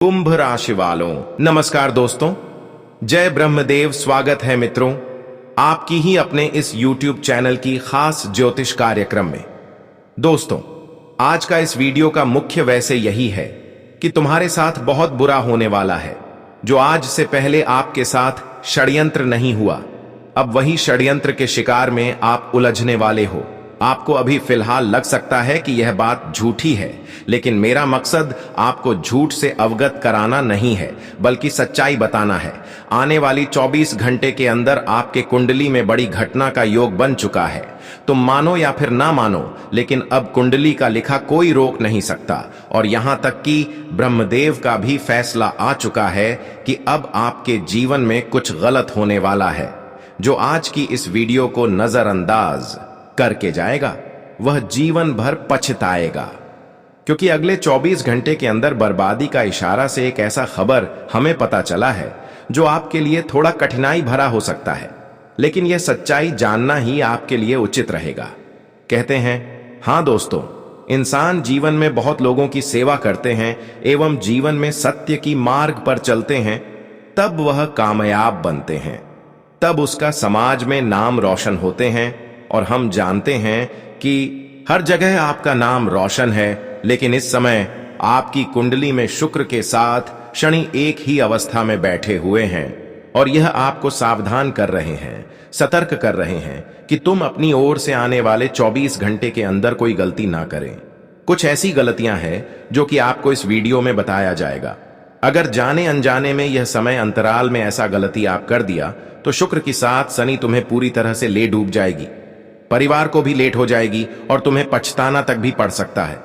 कुंभ राशि वालों, नमस्कार दोस्तों। जय ब्रह्मदेव। स्वागत है मित्रों आपकी ही अपने इस YouTube चैनल की खास ज्योतिष कार्यक्रम में। दोस्तों, आज का इस वीडियो का मुख्य वैसे यही है कि तुम्हारे साथ बहुत बुरा होने वाला है। जो आज से पहले आपके साथ षड्यंत्र नहीं हुआ, अब वही षड्यंत्र के शिकार में आप उलझने वाले हो। आपको अभी फिलहाल लग सकता है कि यह बात झूठी है, लेकिन मेरा मकसद आपको झूठ से अवगत कराना नहीं है, बल्कि सच्चाई बताना है। आने वाली 24 घंटे के अंदर आपके कुंडली में बड़ी घटना का योग बन चुका है। तुम मानो या फिर ना मानो, लेकिन अब कुंडली का लिखा कोई रोक नहीं सकता। और यहां तक कि ब्रह्मदेव का भी फैसला आ चुका है कि अब आपके जीवन में कुछ गलत होने वाला है। जो आज की इस वीडियो को नजरअंदाज करके जाएगा, वह जीवन भर पछताएगा, क्योंकि अगले 24 घंटे के अंदर बर्बादी का इशारा से एक ऐसा खबर हमें पता चला है जो आपके लिए थोड़ा कठिनाई भरा हो सकता है, लेकिन यह सच्चाई जानना ही आपके लिए उचित रहेगा। कहते हैं, हां दोस्तों, इंसान जीवन में बहुत लोगों की सेवा करते हैं एवं जीवन में सत्य की मार्ग पर चलते हैं, तब वह कामयाब बनते हैं, तब उसका समाज में नाम रोशन होते हैं। और हम जानते हैं कि हर जगह आपका नाम रोशन है, लेकिन इस समय आपकी कुंडली में शुक्र के साथ शनि एक ही अवस्था में बैठे हुए हैं और यह आपको सावधान कर रहे हैं, सतर्क कर रहे हैं कि तुम अपनी ओर से आने वाले 24 घंटे के अंदर कोई गलती ना करें। कुछ ऐसी गलतियां हैं जो कि आपको इस वीडियो में बताया जाएगा। अगर जाने अनजाने में यह समय अंतराल में ऐसा गलती आप कर दिया, तो शुक्र के साथ शनि तुम्हें पूरी तरह से ले डूब जाएगी, परिवार को भी लेट हो जाएगी और तुम्हें पछताना तक भी पड़ सकता है।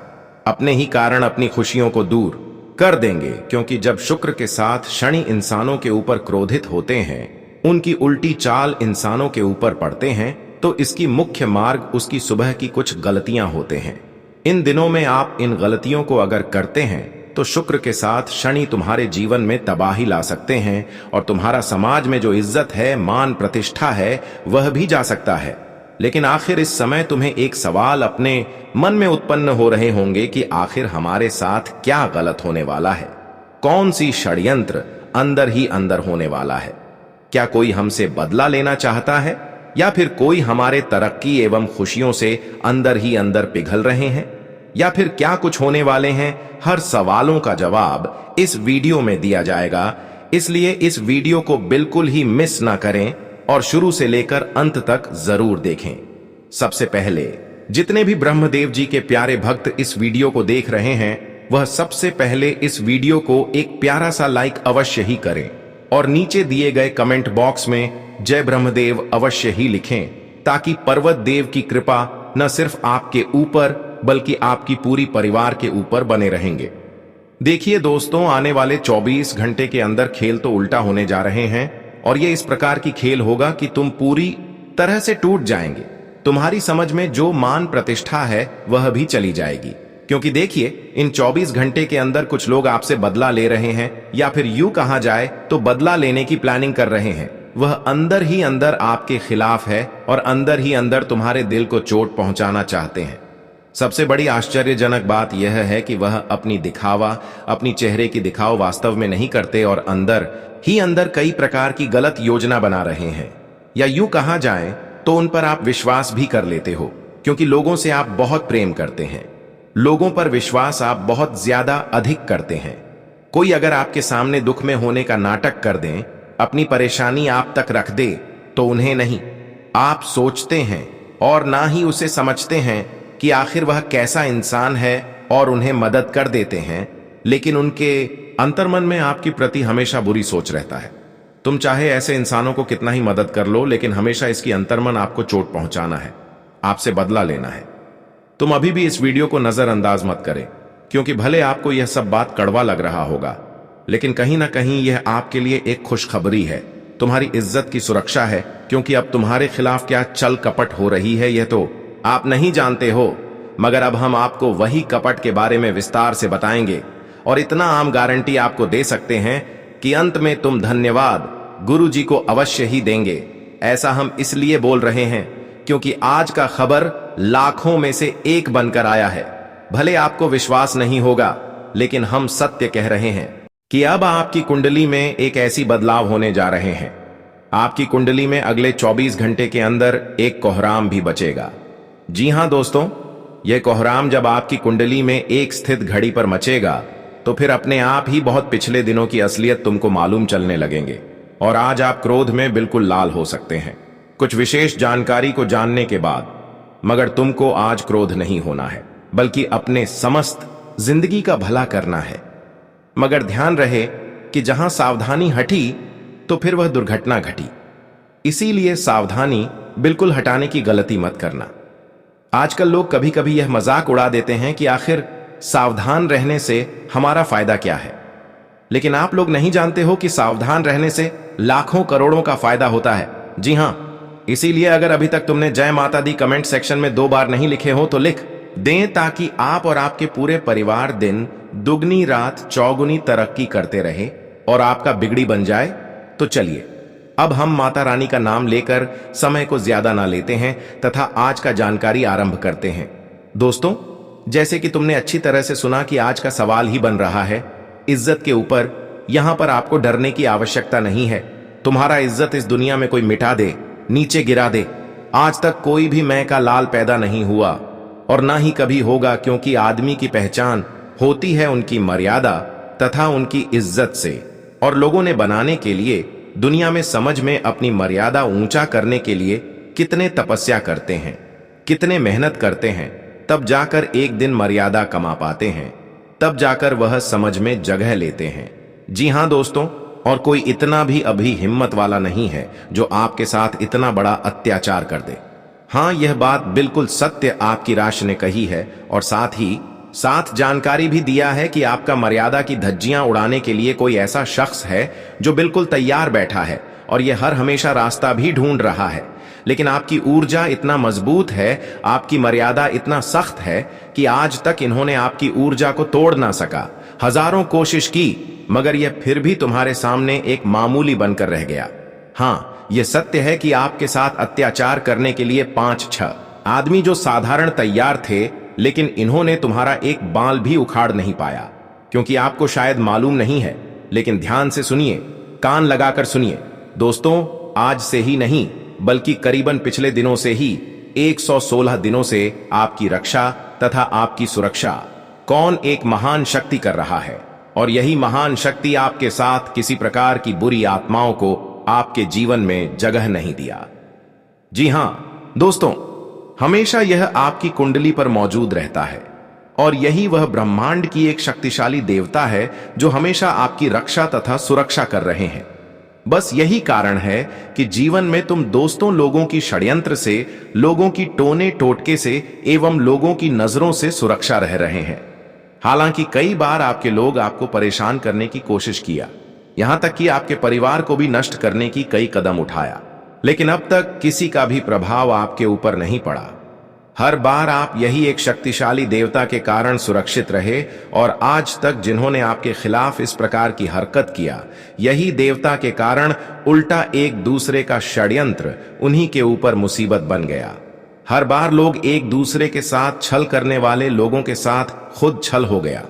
अपने ही कारण अपनी खुशियों को दूर कर देंगे, क्योंकि जब शुक्र के साथ शनि इंसानों के ऊपर क्रोधित होते हैं, उनकी उल्टी चाल इंसानों के ऊपर पड़ते हैं, तो इसकी मुख्य मार्ग उसकी सुबह की कुछ गलतियां होते हैं। इन दिनों में आप इन गलतियों को अगर करते हैं तो शुक्र के साथ शनि तुम्हारे जीवन में तबाही ला सकते हैं और तुम्हारा समाज में जो इज्जत है, मान प्रतिष्ठा है, वह भी जा सकता है। लेकिन आखिर इस समय तुम्हें एक सवाल अपने मन में उत्पन्न हो रहे होंगे कि आखिर हमारे साथ क्या गलत होने वाला है? कौन सी षड्यंत्र अंदर ही अंदर होने वाला है? क्या कोई हमसे बदला लेना चाहता है, या फिर कोई हमारे तरक्की एवं खुशियों से अंदर ही अंदर पिघल रहे हैं, या फिर क्या कुछ होने वाले हैं? हर सवालों का जवाब इस वीडियो में दिया जाएगा, इसलिए इस वीडियो को बिल्कुल ही मिस ना करें और शुरू से लेकर अंत तक जरूर देखें। सबसे पहले जितने भी ब्रह्मदेव जी के प्यारे भक्त इस वीडियो को देख रहे हैं, वह सबसे पहले इस वीडियो को एक प्यारा सा लाइक अवश्य ही करें और नीचे दिए गए कमेंट बॉक्स में जय ब्रह्मदेव अवश्य ही लिखें, ताकि पर्वत देव की कृपा न सिर्फ आपके ऊपर बल्कि आपकी पूरी परिवार के ऊपर बने रहेंगे। देखिए दोस्तों, आने वाले 24 घंटे के अंदर खेल तो उल्टा होने जा रहे हैं, और ये इस प्रकार की खेल होगा कि तुम पूरी तरह से टूट जाएंगे। तुम्हारी समझ में जो मान प्रतिष्ठा है वह भी चली जाएगी, क्योंकि देखिए, इन 24 घंटे के अंदर कुछ लोग आपसे बदला ले रहे हैं, या फिर यूं कहा जाए तो बदला लेने की प्लानिंग कर रहे हैं। वह अंदर ही अंदर आपके खिलाफ है और अंदर ही अंदर तुम्हारे दिल को चोट पहुंचाना चाहते हैं। सबसे बड़ी आश्चर्यजनक बात यह है कि वह अपनी दिखावा, अपनी चेहरे की दिखाव वास्तव में नहीं करते और अंदर ही अंदर कई प्रकार की गलत योजना बना रहे हैं, या यूं कहा जाए तो उन पर आप विश्वास भी कर लेते हो, क्योंकि लोगों से आप बहुत प्रेम करते हैं। लोगों पर विश्वास आप बहुत ज्यादा अधिक करते हैं। कोई अगर आपके सामने दुख में होने का नाटक कर दें, अपनी परेशानी आप तक रख दे, तो उन्हें नहीं आप सोचते हैं और ना ही उसे समझते हैं कि आखिर वह कैसा इंसान है, और उन्हें मदद कर देते हैं, लेकिन उनके अंतर्मन में आपकी प्रति हमेशा बुरी सोच रहता है। तुम चाहे ऐसे इंसानों को कितना ही मदद कर लो, लेकिन हमेशा इसकी अंतर्मन आपको चोट पहुंचाना है, आपसे बदला लेना है। तुम अभी भी इस वीडियो को नजरअंदाज मत करें, क्योंकि भले आपको यह सब बात कड़वा लग रहा होगा, लेकिन कहीं ना कहीं यह आपके लिए एक खुशखबरी है। तुम्हारी इज्जत की सुरक्षा है, क्योंकि अब तुम्हारे खिलाफ क्या चल कपट हो रही है यह तो आप नहीं जानते हो, मगर अब हम आपको वही कपट के बारे में विस्तार से बताएंगे, और इतना आम गारंटी आपको दे सकते हैं कि अंत में तुम धन्यवाद गुरु जी को अवश्य ही देंगे। ऐसा हम इसलिए बोल रहे हैं क्योंकि आज का खबर लाखों में से एक बनकर आया है। भले आपको विश्वास नहीं होगा, लेकिन हम सत्य कह रहे हैं। कि अब आपकी कुंडली में एक ऐसी बदलाव होने जा रहे हैं। आपकी कुंडली में अगले 24 घंटे के अंदर एक कोहराम भी बचेगा। जी हां दोस्तों, यह कोहराम जब आपकी कुंडली में एक स्थित घड़ी पर मचेगा तो फिर अपने आप ही बहुत पिछले दिनों की असलियत तुमको मालूम चलने लगेंगे और आज आप क्रोध में बिल्कुल लाल हो सकते हैं कुछ विशेष जानकारी को जानने के बाद। मगर तुमको आज क्रोध नहीं होना है, बल्कि अपने समस्त जिंदगी का भला करना है। मगर ध्यान रहे कि जहां सावधानी हटी तो फिर वह दुर्घटना घटी। इसीलिए सावधानी बिल्कुल हटाने की गलती मत करना। आजकल लोग कभी कभी यह मजाक उड़ा देते हैं कि आखिर सावधान रहने से हमारा फायदा क्या है, लेकिन आप लोग नहीं जानते हो कि सावधान रहने से लाखों करोड़ों का फायदा होता है। जी हां, इसीलिए अगर अभी तक तुमने जय माता दी कमेंट सेक्शन में 2 बार नहीं लिखे हो तो लिख दें, ताकि आप और आपके पूरे परिवार दिन दुगनी रात चौगुनी तरक्की करते रहे और आपका बिगड़ी बन जाए। तो चलिए अब हम माता रानी का नाम लेकर समय को ज्यादा ना लेते हैं तथा आज का जानकारी आरंभ करते हैं। दोस्तों, जैसे कि तुमने अच्छी तरह से सुना कि आज का सवाल ही बन रहा है इज्जत के ऊपर। यहां पर आपको डरने की आवश्यकता नहीं है। तुम्हारा इज्जत इस दुनिया में कोई मिटा दे, नीचे गिरा दे, आज तक कोई भी मैं का लाल पैदा नहीं हुआ और ना ही कभी होगा, क्योंकि आदमी की पहचान होती है उनकी मर्यादा तथा उनकी इज्जत से। और लोगों ने बनाने के लिए दुनिया में समझ में अपनी मर्यादा ऊंचा करने के लिए कितने तपस्या करते हैं, कितने मेहनत करते हैं, तब जाकर एक दिन मर्यादा कमा पाते हैं, तब जाकर वह समझ में जगह लेते हैं। जी हां दोस्तों, और कोई इतना भी अभी हिम्मत वाला नहीं है जो आपके साथ इतना बड़ा अत्याचार कर दे। हां, यह बात बिल्कुल सत्य आपकी राशि ने कही है और साथ जानकारी भी दिया है कि आपका मर्यादा की धज्जियां उड़ाने के लिए कोई ऐसा शख्स है जो बिल्कुल तैयार बैठा है और यह हर हमेशा रास्ता भी ढूंढ रहा है। लेकिन आपकी ऊर्जा इतना मजबूत है, आपकी मर्यादा इतना सख्त है कि आज तक इन्होंने आपकी ऊर्जा को तोड़ ना सका। हजारों कोशिश की, मगर यह फिर भी तुम्हारे सामने एक मामूली बनकर रह गया। हां, यह सत्य है कि आपके साथ अत्याचार करने के लिए 5-6 आदमी जो साधारण तैयार थे, लेकिन इन्होंने तुम्हारा एक बाल भी उखाड़ नहीं पाया। क्योंकि आपको शायद मालूम नहीं है, लेकिन ध्यान से सुनिए, कान लगाकर सुनिए दोस्तों। आज से ही नहीं, बल्कि करीबन पिछले दिनों से ही 116 दिनों से आपकी रक्षा तथा आपकी सुरक्षा कौन एक महान शक्ति कर रहा है। और यही महान शक्ति आपके साथ किसी प्रकार की बुरी आत्माओं को आपके जीवन में जगह नहीं दिया। जी हां दोस्तों, हमेशा यह आपकी कुंडली पर मौजूद रहता है और यही वह ब्रह्मांड की एक शक्तिशाली देवता है जो हमेशा आपकी रक्षा तथा सुरक्षा कर रहे हैं। बस यही कारण है कि जीवन में तुम दोस्तों लोगों की षड्यंत्र से, लोगों की टोने टोटके से एवं लोगों की नजरों से सुरक्षा रह रहे हैं। हालांकि कई बार आपके लोग आपको परेशान करने की कोशिश किया, यहां तक कि आपके परिवार को भी नष्ट करने की कई कदम उठाया, लेकिन अब तक किसी का भी प्रभाव आपके ऊपर नहीं पड़ा। हर बार आप यही एक शक्तिशाली देवता के कारण सुरक्षित रहे और आज तक जिन्होंने आपके खिलाफ इस प्रकार की हरकत किया, यही देवता के कारण उल्टा एक दूसरे का षड्यंत्र उन्हीं के ऊपर मुसीबत बन गया। हर बार लोग एक दूसरे के साथ छल करने वाले लोगों के साथ खुद छल हो गया।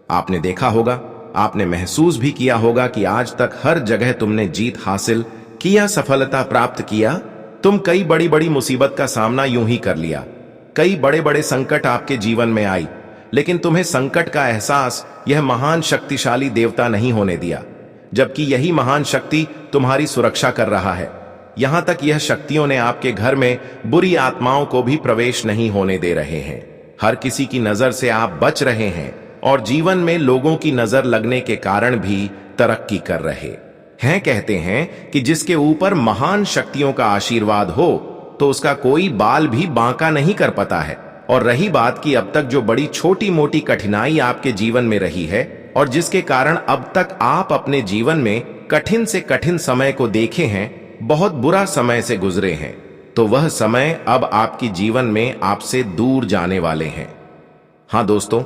आपने देखा होगा, आपने महसूस भी किया होगा कि आज तक हर जगह तुमने जीत हासिल किया, सफलता प्राप्त किया। तुम कई बड़ी बड़ी मुसीबत का सामना यूं ही कर लिया, कई बड़े बड़े संकट आपके जीवन में आई, लेकिन तुम्हें संकट का एहसास यह महान शक्तिशाली देवता नहीं होने दिया, जबकि यही महान शक्ति तुम्हारी सुरक्षा कर रहा है। यहां तक यह शक्तियों ने आपके घर में बुरी आत्माओं को भी प्रवेश नहीं होने दे रहे हैं। हर किसी की नजर से आप बच रहे हैं और जीवन में लोगों की नजर लगने के कारण भी तरक्की कर रहे हैं। कहते हैं कि जिसके ऊपर महान शक्तियों का आशीर्वाद हो तो उसका कोई बाल भी बांका नहीं कर पाता है। और रही बात कि अब तक जो बड़ी छोटी मोटी कठिनाई आपके जीवन में रही है और जिसके कारण अब तक आप अपने जीवन में कठिन से कठिन समय को देखे हैं, बहुत बुरा समय से गुजरे हैं, तो वह समय अब आपकी जीवन में आपसे दूर जाने वाले हैं। हां दोस्तों,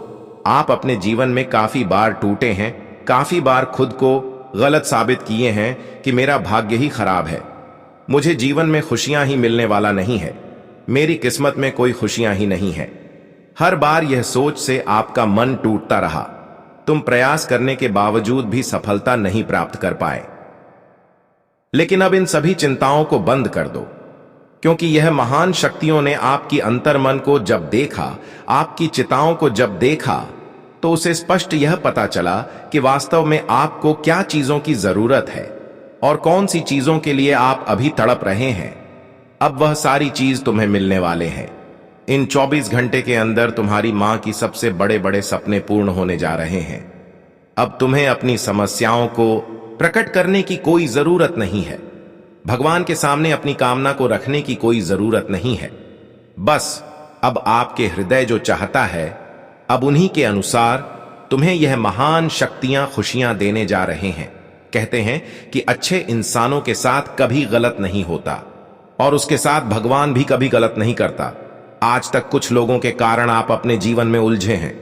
आप अपने जीवन में काफी बार टूटे हैं, काफी बार खुद को गलत साबित किए हैं कि मेरा भाग्य ही खराब है, मुझे जीवन में खुशियां ही मिलने वाला नहीं है, मेरी किस्मत में कोई खुशियां ही नहीं है। हर बार यह सोच से आपका मन टूटता रहा। तुम प्रयास करने के बावजूद भी सफलता नहीं प्राप्त कर पाए। लेकिन अब इन सभी चिंताओं को बंद कर दो, क्योंकि यह महान शक्तियों ने आपकी अंतर्मन को जब देखा, आपकी चिताओं को जब देखा, तो उसे स्पष्ट यह पता चला कि वास्तव में आपको क्या चीजों की जरूरत है और कौन सी चीजों के लिए आप अभी तड़प रहे हैं। अब वह सारी चीज तुम्हें मिलने वाले हैं। इन 24 घंटे के अंदर तुम्हारी मां की सबसे बड़े बड़े सपने पूर्ण होने जा रहे हैं। अब तुम्हें अपनी समस्याओं को प्रकट करने की कोई जरूरत नहीं है। भगवान के सामने अपनी कामना को रखने की कोई जरूरत नहीं है। बस अब आपके हृदय जो चाहता है, अब उन्हीं के अनुसार तुम्हें यह महान शक्तियां खुशियां देने जा रहे हैं। कहते हैं कि अच्छे इंसानों के साथ कभी गलत नहीं होता और उसके साथ भगवान भी कभी गलत नहीं करता। आज तक कुछ लोगों के कारण आप अपने जीवन में उलझे हैं।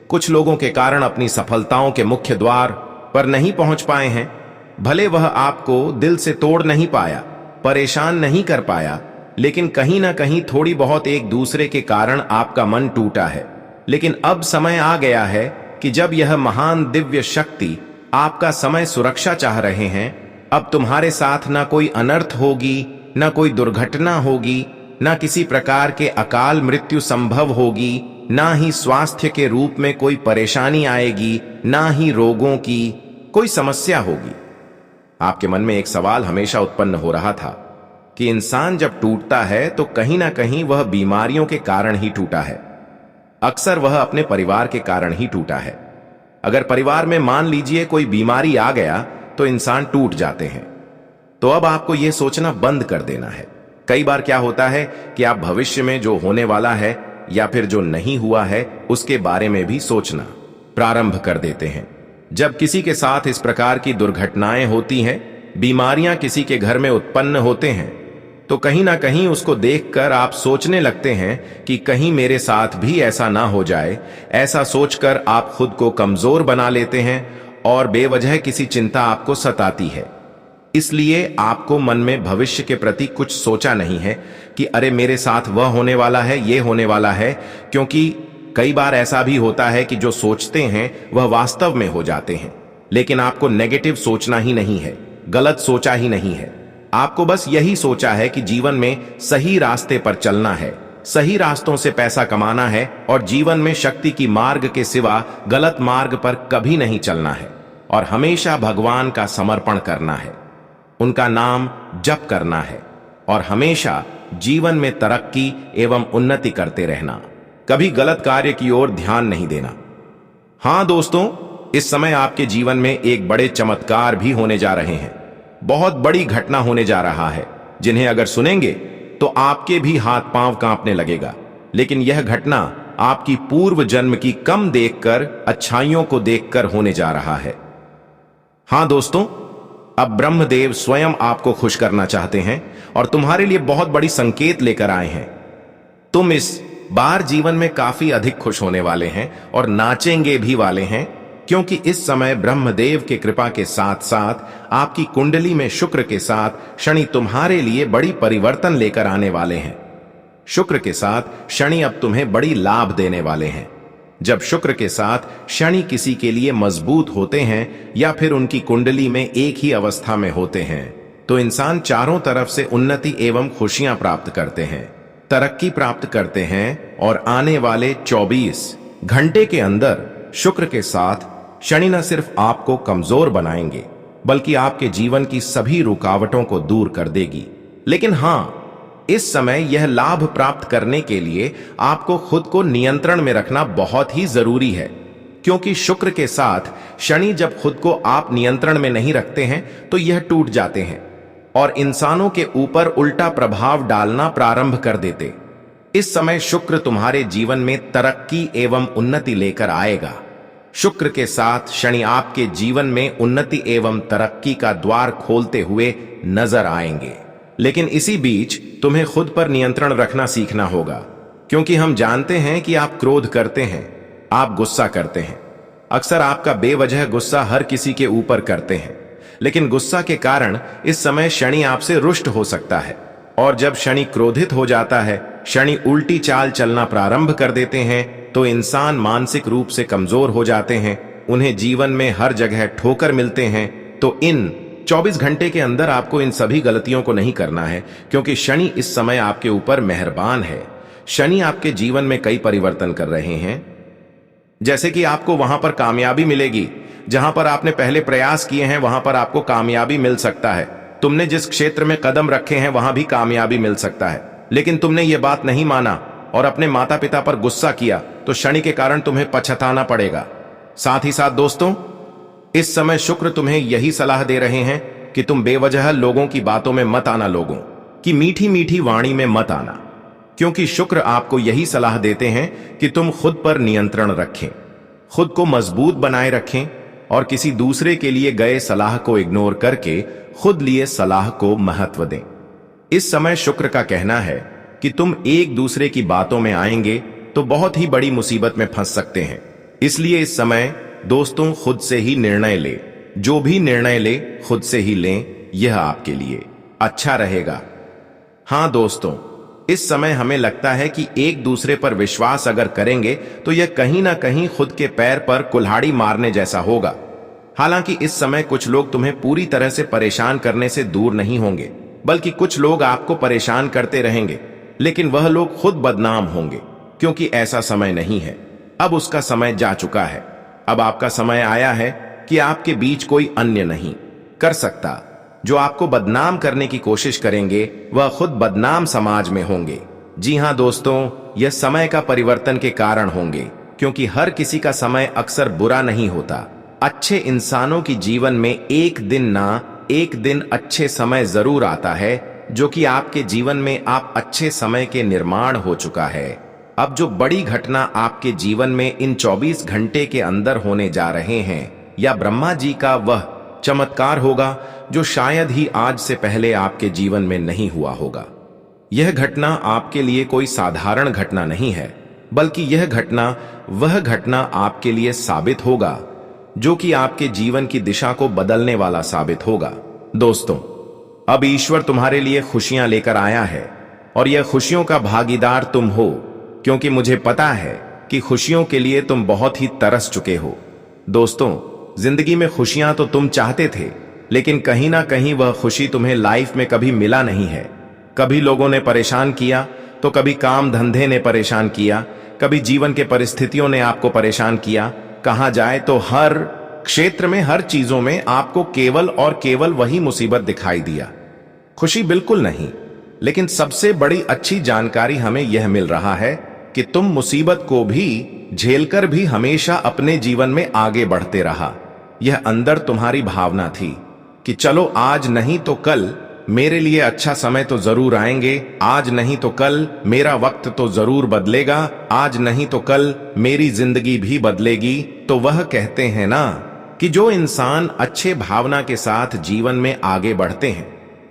कुछ लोगों के कारण अपनी सफलताओं के मुख्य द्वार पर नहीं पहुंच पाए हैं। भले वह आपको दिल से तोड़ नहीं पाया, परेशान नहीं कर पाया, लेकिन कहीं ना कहीं थोड़ी बहुत एक दूसरे के कारण आपका मन टूटा है। लेकिन अब समय आ गया है कि जब यह महान दिव्य शक्ति आपका समय सुरक्षा चाह रहे हैं, अब तुम्हारे साथ ना कोई अनर्थ होगी, ना कोई दुर्घटना होगी, ना किसी प्रकार के अकाल मृत्यु संभव होगी, ना ही स्वास्थ्य के रूप में कोई परेशानी आएगी, ना ही रोगों की कोई समस्या होगी। आपके मन में एक सवाल हमेशा उत्पन्न हो रहा था कि इंसान जब टूटता है तो कहीं ना कहीं वह बीमारियों के कारण ही टूटा है। अक्सर वह अपने परिवार के कारण ही टूटा है। अगर परिवार में मान लीजिए कोई बीमारी आ गया तो इंसान टूट जाते हैं। तो अब आपको यह सोचना बंद कर देना है। कई बार क्या होता है कि आप भविष्य में जो होने वाला है या फिर जो नहीं हुआ है उसके बारे में भी सोचना प्रारंभ कर देते हैं। जब किसी के साथ इस प्रकार की दुर्घटनाएं होती हैं, बीमारियां किसी के घर में उत्पन्न होते हैं, तो कहीं ना कहीं उसको देखकर आप सोचने लगते हैं कि कहीं मेरे साथ भी ऐसा ना हो जाए। ऐसा सोचकर आप खुद को कमजोर बना लेते हैं और बेवजह किसी चिंता आपको सताती है। इसलिए आपको मन में भविष्य के प्रति कुछ सोचा नहीं है कि अरे मेरे साथ वह होने वाला है, ये होने वाला है, क्योंकि कई बार ऐसा भी होता है कि जो सोचते हैं वह वास्तव में हो जाते हैं। लेकिन आपको नेगेटिव सोचना ही नहीं है, गलत सोचा ही नहीं है। आपको बस यही सोचा है कि जीवन में सही रास्ते पर चलना है, सही रास्तों से पैसा कमाना है और जीवन में शक्ति की मार्ग के सिवा गलत मार्ग पर कभी नहीं चलना है और हमेशा भगवान का समर्पण करना है, उनका नाम जप करना है और हमेशा जीवन में तरक्की एवं उन्नति करते रहना। कभी गलत कार्य की ओर ध्यान नहीं देना। हां दोस्तों, इस समय आपके जीवन में एक बड़े चमत्कार भी होने जा रहे हैं। बहुत बड़ी घटना होने जा रहा है, जिन्हें अगर सुनेंगे तो आपके भी हाथ पांव कांपने लगेगा। लेकिन यह घटना आपकी पूर्व जन्म की कम देखकर, अच्छाइयों को देखकर होने जा रहा है। हां दोस्तों, अब ब्रह्मदेव स्वयं आपको खुश करना चाहते हैं और तुम्हारे लिए बहुत बड़ी संकेत लेकर आए हैं। तुम इस बार जीवन में काफी अधिक खुश होने वाले हैं और नाचेंगे भी वाले हैं, क्योंकि इस समय ब्रह्मदेव के कृपा के साथ साथ आपकी कुंडली में शुक्र के साथ शनि तुम्हारे लिए बड़ी परिवर्तन लेकर आने वाले हैं। शुक्र के साथ शनि अब तुम्हें बड़ी लाभ देने वाले हैं। जब शुक्र के साथ शनि किसी के लिए मजबूत होते हैं या फिर उनकी कुंडली में एक ही अवस्था में होते हैं, तो इंसान चारों तरफ से उन्नति एवं खुशियां प्राप्त करते हैं, तरक्की प्राप्त करते हैं और आने वाले 24 घंटे के अंदर शुक्र के साथ शनि न सिर्फ आपको कमजोर बनाएंगे बल्कि आपके जीवन की सभी रुकावटों को दूर कर देगी। लेकिन हां, इस समय यह लाभ प्राप्त करने के लिए आपको खुद को नियंत्रण में रखना बहुत ही जरूरी है, क्योंकि शुक्र के साथ शनि जब खुद को आप नियंत्रण में नहीं रखते हैं तो यह टूट जाते हैं और इंसानों के ऊपर उल्टा प्रभाव डालना प्रारंभ कर देते। इस समय शुक्र तुम्हारे जीवन में तरक्की एवं उन्नति लेकर आएगा। शुक्र के साथ शनि आपके जीवन में उन्नति एवं तरक्की का द्वार खोलते हुए नजर आएंगे। लेकिन इसी बीच तुम्हें खुद पर नियंत्रण रखना सीखना होगा, क्योंकि हम जानते हैं कि आप क्रोध करते हैं, आप गुस्सा करते हैं। अक्सर आपका बेवजह गुस्सा हर किसी के ऊपर करते हैं, लेकिन गुस्सा के कारण इस समय शनि आपसे रुष्ट हो सकता है और जब शनि क्रोधित हो जाता है, शनि उल्टी चाल चलना प्रारंभ कर देते हैं, तो इंसान मानसिक रूप से कमजोर हो जाते हैं उन्हें जीवन में हर जगह ठोकर मिलते हैं, तो इन 24 घंटे के अंदर आपको इन सभी गलतियों को नहीं करना है, क्योंकि शनि इस समय आपके ऊपर मेहरबान है। शनि आपके जीवन में कई परिवर्तन कर रहे हैं, जैसे कि आपको वहां पर कामयाबी मिलेगी जहां पर आपने पहले प्रयास किए हैं, वहां पर आपको कामयाबी मिल सकता है। तुमने जिस क्षेत्र में कदम रखे हैं वहां भी कामयाबी मिल सकता है, लेकिन तुमने ये बात नहीं माना और अपने माता पिता पर गुस्सा किया, तो शनि के कारण तुम्हें पछताना पड़ेगा। साथ ही साथ दोस्तों, इस समय शुक्र तुम्हें यही सलाह दे रहे हैं कि तुम बेवजह लोगों की बातों में मत आना, लोगों की मीठी मीठी वाणी में मत आना, क्योंकि शुक्र आपको यही सलाह देते हैं कि तुम खुद पर नियंत्रण रखें, खुद को मजबूत बनाए रखें और किसी दूसरे के लिए गए सलाह को इग्नोर करके खुद लिए सलाह को महत्व दें। इस समय शुक्र का कहना है कि तुम एक दूसरे की बातों में आएंगे तो बहुत ही बड़ी मुसीबत में फंस सकते हैं। इसलिए इस समय दोस्तों खुद से ही निर्णय ले, जो भी निर्णय ले खुद से ही लें, यह आपके लिए अच्छा रहेगा। हां दोस्तों, इस समय हमें लगता है कि एक दूसरे पर विश्वास अगर करेंगे तो यह कहीं ना कहीं खुद के पैर पर कुल्हाड़ी मारने जैसा होगा। हालांकि इस समय कुछ लोग तुम्हें पूरी तरह से परेशान करने से दूर नहीं होंगे, बल्कि कुछ लोग आपको परेशान करते रहेंगे, लेकिन वह लोग खुद बदनाम होंगे, क्योंकि ऐसा समय नहीं है। अब उसका समय जा चुका है। अब आपका समय आया है कि आपके बीच कोई अन्य नहीं कर सकता। जो आपको बदनाम करने की कोशिश करेंगे वह खुद बदनाम समाज में होंगे। जी हां दोस्तों, यह समय का परिवर्तन के कारण होंगे, क्योंकि हर किसी का समय अक्सर बुरा नहीं होता। अच्छे इंसानों की जीवन में एक दिन ना एक दिन अच्छे समय जरूर आता है, जो कि आपके जीवन में आप अच्छे समय के निर्माण हो चुका है। अब जो बड़ी घटना आपके जीवन में इन 24 घंटे के अंदर होने जा रहे हैं, या ब्रह्मा जी का वह चमत्कार होगा जो शायद ही आज से पहले आपके जीवन में नहीं हुआ होगा। यह घटना आपके लिए कोई साधारण घटना नहीं है, बल्कि यह घटना वह घटना आपके लिए साबित होगा जो कि आपके जीवन की दिशा को बदलने वाला साबित होगा। दोस्तों, अब ईश्वर तुम्हारे लिए खुशियां लेकर आया है और यह खुशियों का भागीदार तुम हो, क्योंकि मुझे पता है कि खुशियों के लिए तुम बहुत ही तरस चुके हो। दोस्तों, जिंदगी में खुशियां तो तुम चाहते थे, लेकिन कहीं ना कहीं वह खुशी तुम्हें लाइफ में कभी मिला नहीं है। कभी लोगों ने परेशान किया, तो कभी काम धंधे ने परेशान किया, कभी जीवन के परिस्थितियों ने आपको परेशान किया। कहा जाए तो हर क्षेत्र में, हर चीजों में आपको केवल और केवल वही मुसीबत दिखाई दिया, खुशी बिल्कुल नहीं। लेकिन सबसे बड़ी अच्छी जानकारी हमें यह मिल रहा है कि तुम मुसीबत को भी झेलकर भी हमेशा अपने जीवन में आगे बढ़ते रहा। यह अंदर तुम्हारी भावना थी कि चलो आज नहीं तो कल मेरे लिए अच्छा समय तो जरूर आएंगे, आज नहीं तो कल मेरा वक्त तो जरूर बदलेगा, आज नहीं तो कल मेरी जिंदगी भी बदलेगी। तो वह कहते हैं ना कि जो इंसान अच्छे भावना के साथ जीवन में आगे बढ़ते हैं,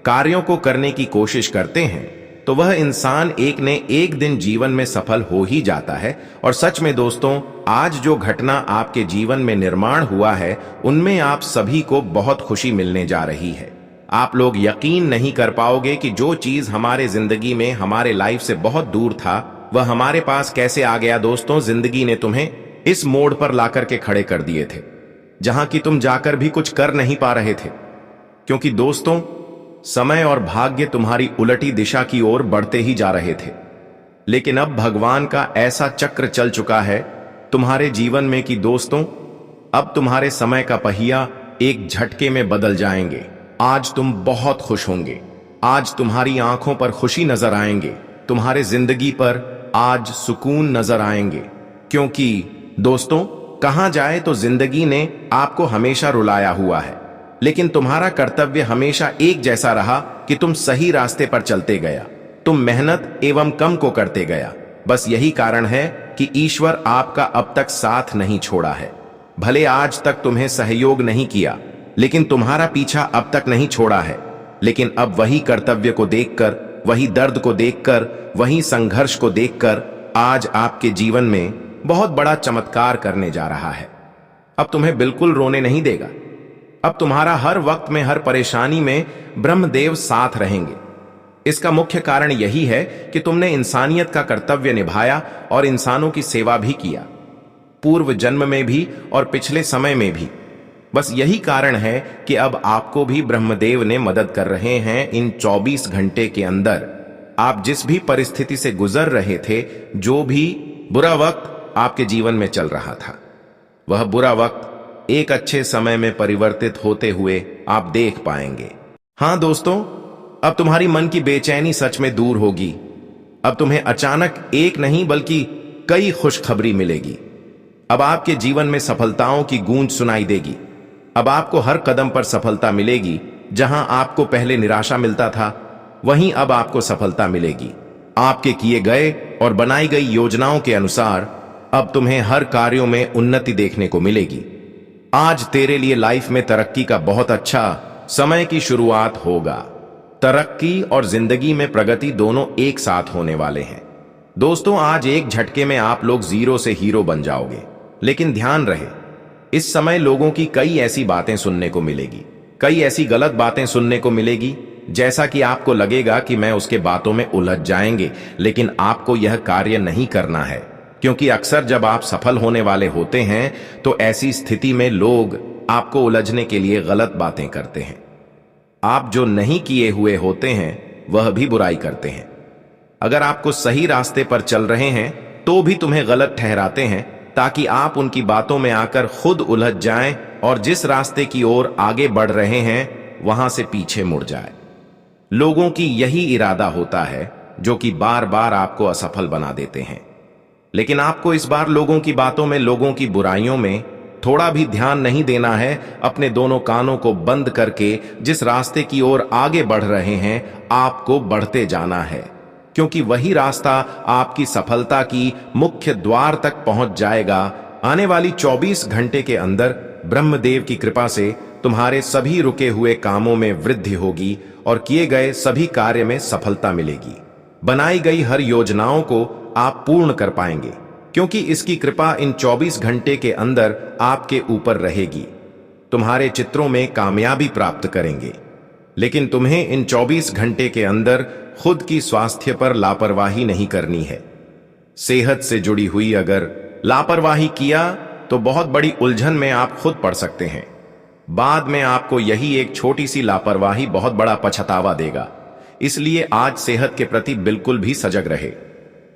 कार्यों को करने की कोशिश करते हैं, तो वह इंसान एक ने एक दिन जीवन में सफल हो ही जाता है। और सच में दोस्तों, आज जो घटना आपके जीवन में निर्माण हुआ है, उनमें आप सभी को बहुत खुशी मिलने जा रही है। आप लोग यकीन नहीं कर पाओगे कि जो चीज हमारे जिंदगी में, हमारे लाइफ से बहुत दूर था, वह हमारे पास कैसे आ गया। दोस्तों, जिंदगी ने तुम्हें इस मोड़ पर लाकर के खड़े कर दिए थे, जहां कि तुम जाकर भी कुछ कर नहीं पा रहे थे, क्योंकि दोस्तों समय और भाग्य तुम्हारी उलटी दिशा की ओर बढ़ते ही जा रहे थे। लेकिन अब भगवान का ऐसा चक्र चल चुका है तुम्हारे जीवन में कि दोस्तों, अब तुम्हारे समय का पहिया एक झटके में बदल जाएंगे। आज तुम बहुत खुश होंगे, आज तुम्हारी आंखों पर खुशी नजर आएंगे, तुम्हारे जिंदगी पर आज सुकून नजर आएंगे। क्योंकि दोस्तों, कहा जाए तो जिंदगी ने आपको हमेशा रुलाया हुआ है, लेकिन तुम्हारा कर्तव्य हमेशा एक जैसा रहा कि तुम सही रास्ते पर चलते गया, तुम मेहनत एवं कम को करते गया। बस यही कारण है कि ईश्वर आपका अब तक साथ नहीं छोड़ा है। भले आज तक तुम्हें सहयोग नहीं किया, लेकिन तुम्हारा पीछा अब तक नहीं छोड़ा है। लेकिन अब वही कर्तव्य को देखकर, वही दर्द को देखकर, वही संघर्ष को देखकर आज आपके जीवन में बहुत बड़ा चमत्कार करने जा रहा है। अब तुम्हें बिल्कुल रोने नहीं देगा। अब तुम्हारा हर वक्त में, हर परेशानी में ब्रह्मदेव साथ रहेंगे। इसका मुख्य कारण यही है कि तुमने इंसानियत का कर्तव्य निभाया और इंसानों की सेवा भी किया। पूर्व जन्म में भी और पिछले समय में भी। बस यही कारण है कि अब आपको भी ब्रह्मदेव ने मदद कर रहे हैं। इन 24 घंटे के अंदर आप जिस भी परिस्थिति से गुजर रहे थे, जो भी बुरा वक्त आपके जीवन में चल रहा था, वह बुरा वक्त एक अच्छे समय में परिवर्तित होते हुए आप देख पाएंगे। हां दोस्तों, अब तुम्हारी मन की बेचैनी सच में दूर होगी। अब तुम्हें अचानक एक नहीं बल्कि कई खुशखबरी मिलेगी। अब आपके जीवन में सफलताओं की गूंज सुनाई देगी। अब आपको हर कदम पर सफलता मिलेगी। जहां आपको पहले निराशा मिलता था, वहीं अब आपको सफलता मिलेगी। आपके किए गए और बनाई गई योजनाओं के अनुसार अब तुम्हें हर कार्यों में उन्नति देखने को मिलेगी। आज तेरे लिए लाइफ में तरक्की का बहुत अच्छा समय की शुरुआत होगा। तरक्की और जिंदगी में प्रगति दोनों एक साथ होने वाले हैं। दोस्तों, आज एक झटके में आप लोग जीरो से हीरो बन जाओगे। लेकिन ध्यान रहे, इस समय लोगों की कई ऐसी बातें सुनने को मिलेगी, कई ऐसी गलत बातें सुनने को मिलेगी, जैसा कि आपको लगेगा कि मैं उसके बातों में उलझ जाएंगे। लेकिन आपको यह कार्य नहीं करना है, क्योंकि अक्सर जब आप सफल होने वाले होते हैं तो ऐसी स्थिति में लोग आपको उलझने के लिए गलत बातें करते हैं। आप जो नहीं किए हुए होते हैं वह भी बुराई करते हैं। अगर आपको सही रास्ते पर चल रहे हैं तो भी तुम्हें गलत ठहराते हैं, ताकि आप उनकी बातों में आकर खुद उलझ जाएं और जिस रास्ते की ओर आगे बढ़ रहे हैं वहां से पीछे मुड़ जाए। लोगों की यही इरादा होता है जो कि बार बार आपको असफल बना देते हैं। लेकिन आपको इस बार लोगों की बातों में, लोगों की बुराइयों में थोड़ा भी ध्यान नहीं देना है। अपने दोनों कानों को बंद करके जिस रास्ते की ओर आगे बढ़ रहे हैं, आपको बढ़ते जाना है, क्योंकि वही रास्ता आपकी सफलता की मुख्य द्वार तक पहुंच जाएगा। आने वाली 24 घंटे के अंदर ब्रह्मदेव की कृपा से तुम्हारे सभी रुके हुए कामों में वृद्धि होगी और किए गए सभी कार्य में सफलता मिलेगी। बनाई गई हर योजनाओं को आप पूर्ण कर पाएंगे, क्योंकि इसकी कृपा इन 24 घंटे के अंदर आपके ऊपर रहेगी। तुम्हारे चित्रों में कामयाबी प्राप्त करेंगे। लेकिन तुम्हें इन 24 घंटे के अंदर खुद की स्वास्थ्य पर लापरवाही नहीं करनी है। सेहत से जुड़ी हुई अगर लापरवाही किया तो बहुत बड़ी उलझन में आप खुद पड़ सकते हैं। बाद में आपको यही एक छोटी सी लापरवाही बहुत बड़ा पछतावा देगा। इसलिए आज सेहत के प्रति बिल्कुल भी सजग रहे।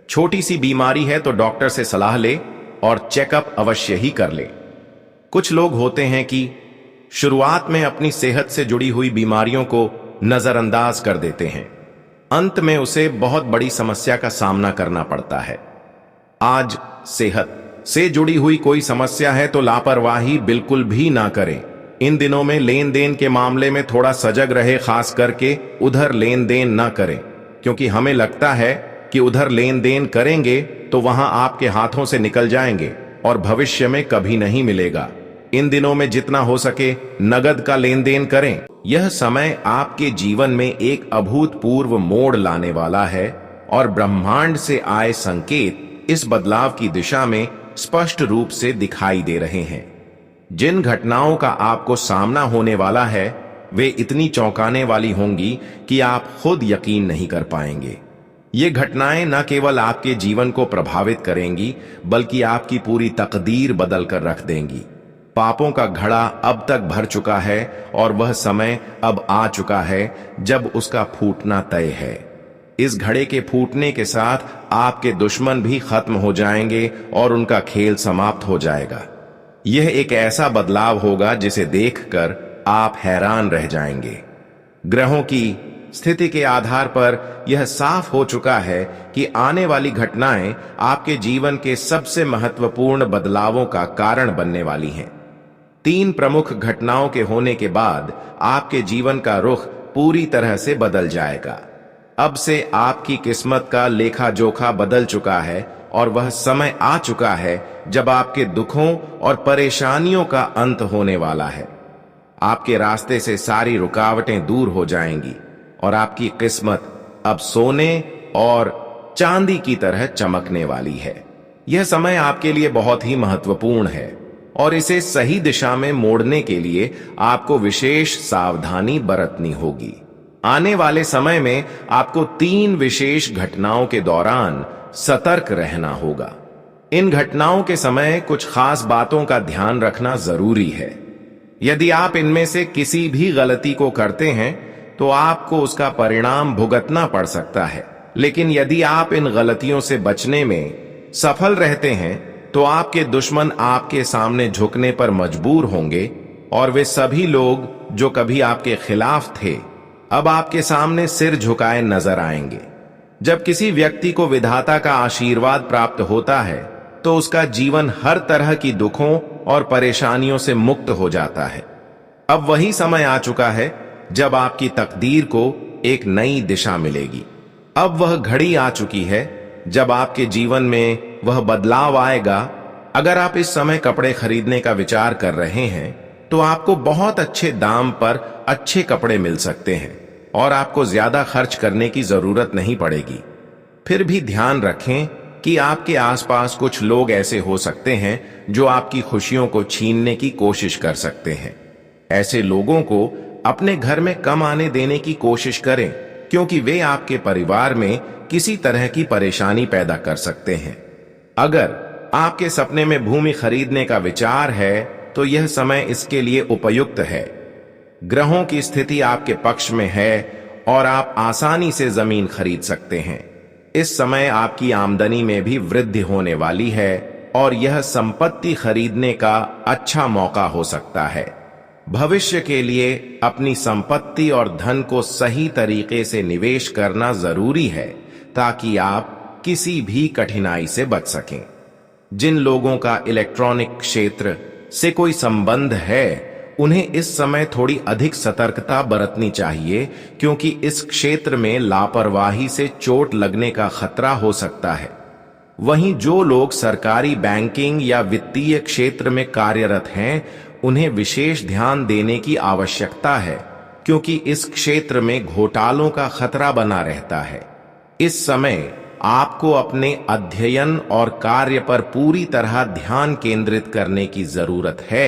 छोटी सी बीमारी है तो डॉक्टर से सलाह ले और चेकअप अवश्य ही कर ले। कुछ लोग होते हैं कि शुरुआत में अपनी सेहत से जुड़ी हुई बीमारियों को नजरअंदाज कर देते हैं, अंत में उसे बहुत बड़ी समस्या का सामना करना पड़ता है। आज सेहत से जुड़ी हुई कोई समस्या है तो लापरवाही बिल्कुल भी ना करें। इन दिनों में लेन देन के मामले में थोड़ा सजग रहे, खास करके उधर लेन देन ना करें, क्योंकि हमें लगता है कि उधर लेन देन करेंगे तो वहां आपके हाथों से निकल जाएंगे और भविष्य में कभी नहीं मिलेगा। इन दिनों में जितना हो सके नगद का लेन देन करें। यह समय आपके जीवन में एक अभूतपूर्व मोड़ लाने वाला है और ब्रह्मांड से आए संकेत इस बदलाव की दिशा में स्पष्ट रूप से दिखाई दे रहे हैं। जिन घटनाओं का आपको सामना होने वाला है वे इतनी चौंकाने वाली होंगी कि आप खुद यकीन नहीं कर पाएंगे। ये घटनाएं न केवल आपके जीवन को प्रभावित करेंगी, बल्कि आपकी पूरी तकदीर बदल कर रख देंगी। पापों का घड़ा अब तक भर चुका है और वह समय अब आ चुका है जब उसका फूटना तय है। इस घड़े के फूटने के साथ आपके दुश्मन भी खत्म हो जाएंगे और उनका खेल समाप्त हो जाएगा। यह एक ऐसा बदलाव होगा जिसे देखकर आप हैरान रह जाएंगे। ग्रहों की स्थिति के आधार पर यह साफ हो चुका है कि आने वाली घटनाएं आपके जीवन के सबसे महत्वपूर्ण बदलावों का कारण बनने वाली हैं। 3 प्रमुख घटनाओं के होने के बाद आपके जीवन का रुख पूरी तरह से बदल जाएगा। अब से आपकी किस्मत का लेखा जोखा बदल चुका है और वह समय आ चुका है जब आपके दुखों और परेशानियों का अंत होने वाला है। आपके रास्ते से सारी रुकावटें दूर हो जाएंगी और आपकी किस्मत अब सोने और चांदी की तरह चमकने वाली है। यह समय आपके लिए बहुत ही महत्वपूर्ण है और इसे सही दिशा में मोड़ने के लिए आपको विशेष सावधानी बरतनी होगी। आने वाले समय में आपको 3 विशेष घटनाओं के दौरान सतर्क रहना होगा। इन घटनाओं के समय कुछ खास बातों का ध्यान रखना जरूरी है। यदि आप इनमें से किसी भी गलती को करते हैं तो आपको उसका परिणाम भुगतना पड़ सकता है, लेकिन यदि आप इन गलतियों से बचने में सफल रहते हैं तो आपके दुश्मन आपके सामने झुकने पर मजबूर होंगे और वे सभी लोग जो कभी आपके खिलाफ थे अब आपके सामने सिर झुकाए नजर आएंगे। जब किसी व्यक्ति को विधाता का आशीर्वाद प्राप्त होता है तो उसका जीवन हर तरह की दुखों और परेशानियों से मुक्त हो जाता है। अब वही समय आ चुका है जब आपकी तकदीर को एक नई दिशा मिलेगी। अब वह घड़ी आ चुकी है जब आपके जीवन में वह बदलाव आएगा। अगर आप इस समय कपड़े खरीदने का विचार कर रहे हैं तो आपको बहुत अच्छे दाम पर अच्छे कपड़े मिल सकते हैं और आपको ज्यादा खर्च करने की जरूरत नहीं पड़ेगी। फिर भी ध्यान रखें कि आपके आसपास कुछ लोग ऐसे हो सकते हैं जो आपकी खुशियों को छीनने की कोशिश कर सकते हैं। ऐसे लोगों को अपने घर में कम आने देने की कोशिश करें, क्योंकि वे आपके परिवार में किसी तरह की परेशानी पैदा कर सकते हैं। अगर आपके सपने में भूमि खरीदने का विचार है तो यह समय इसके लिए उपयुक्त है। ग्रहों की स्थिति आपके पक्ष में है और आप आसानी से जमीन खरीद सकते हैं। इस समय आपकी आमदनी में भी वृद्धि होने वाली है और यह संपत्ति खरीदने का अच्छा मौका हो सकता है। भविष्य के लिए अपनी संपत्ति और धन को सही तरीके से निवेश करना जरूरी है ताकि आप किसी भी कठिनाई से बच सकें। जिन लोगों का इलेक्ट्रॉनिक क्षेत्र से कोई संबंध है उन्हें इस समय थोड़ी अधिक सतर्कता बरतनी चाहिए, क्योंकि इस क्षेत्र में लापरवाही से चोट लगने का खतरा हो सकता है। वहीं जो लोग सरकारी बैंकिंग या वित्तीय क्षेत्र में कार्यरत हैं उन्हें विशेष ध्यान देने की आवश्यकता है, क्योंकि इस क्षेत्र में घोटालों का खतरा बना रहता है। इस समय आपको अपने अध्ययन और कार्य पर पूरी तरह ध्यान केंद्रित करने की जरूरत है।